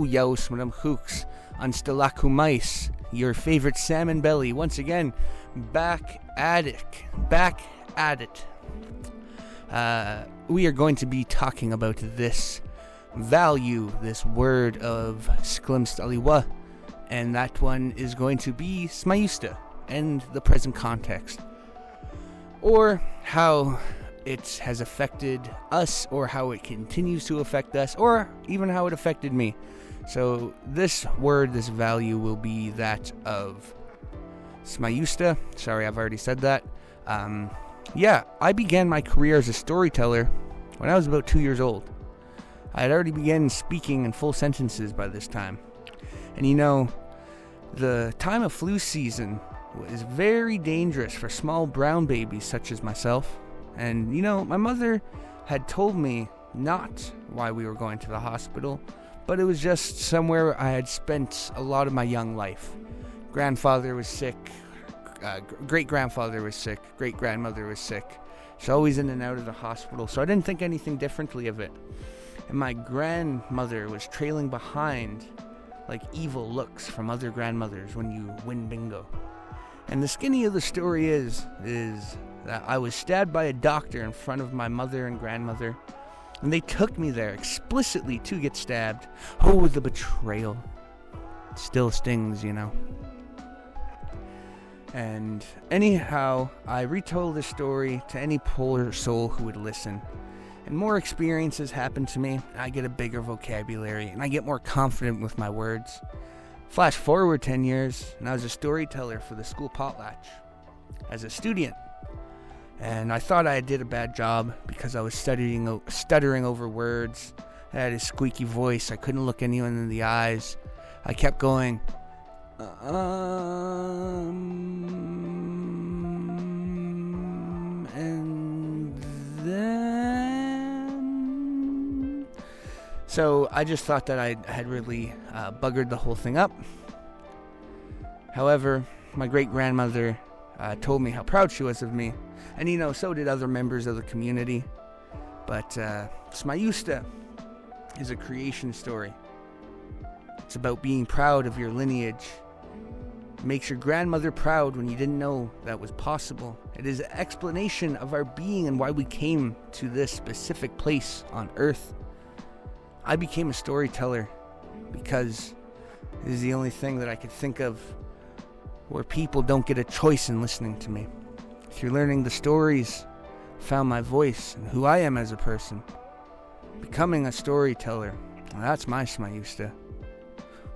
Yaw Smatmcuks Nts, your favorite salmon belly, once again, back at it. We are going to be talking about this value, this word of Stl'mstaliwa, and that one is going to be Smayusta and the present context, or how it has affected us, or how it continues to affect us, or even how it affected me. So this word, this value, will be that of Smayusta. Sorry, I've already said that. I began my career as a storyteller when I was about 2 years old. I had already begun speaking in full sentences by this time. And the time of flu season is very dangerous for small brown babies such as myself. And, my mother had told me not why we were going to the hospital, but it was just somewhere I had spent a lot of my young life. Grandfather was sick, great-grandfather was sick, great-grandmother was sick. She's always in and out of the hospital, so I didn't think anything differently of it. And my grandmother was trailing behind like evil looks from other grandmothers when you win bingo. And the skinny of the story is that I was stabbed by a doctor in front of my mother and grandmother, and they took me there explicitly to get stabbed. Oh, the betrayal. It still stings, And anyhow, I retold the story to any poor soul who would listen. And more experiences happen to me. I get a bigger vocabulary, and I get more confident with my words. Flash forward 10 years, and I was a storyteller for the school potlatch as a student. And I thought I did a bad job because I was stuttering over words. I had a squeaky voice. I couldn't look anyone in the eyes. I kept going, and then... So I just thought that I had really buggered the whole thing up. However, my great-grandmother told me how proud she was of me. And so did other members of the community. But Smayusta is a creation story. It's about being proud of your lineage. It makes your grandmother proud when you didn't know that was possible. It is an explanation of our being and why we came to this specific place on Earth. I became a storyteller because it is the only thing that I could think of where people don't get a choice in listening to me. Through learning the stories, I found my voice and who I am as a person. Becoming a storyteller, that's my Smayusta.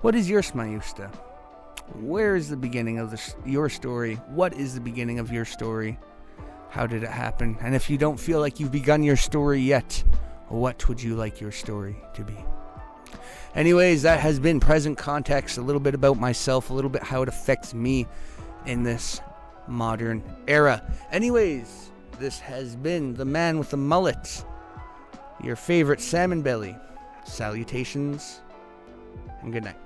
What is your Smayusta? Where is the beginning of your story? What is the beginning of your story? How did it happen? And if you don't feel like you've begun your story yet, what would you like your story to be? Anyways, that has been present context, a little bit about myself, a little bit how it affects me in this modern era. Anyways, this has been the man with the mullet, your favorite salmon belly. Salutations and good night.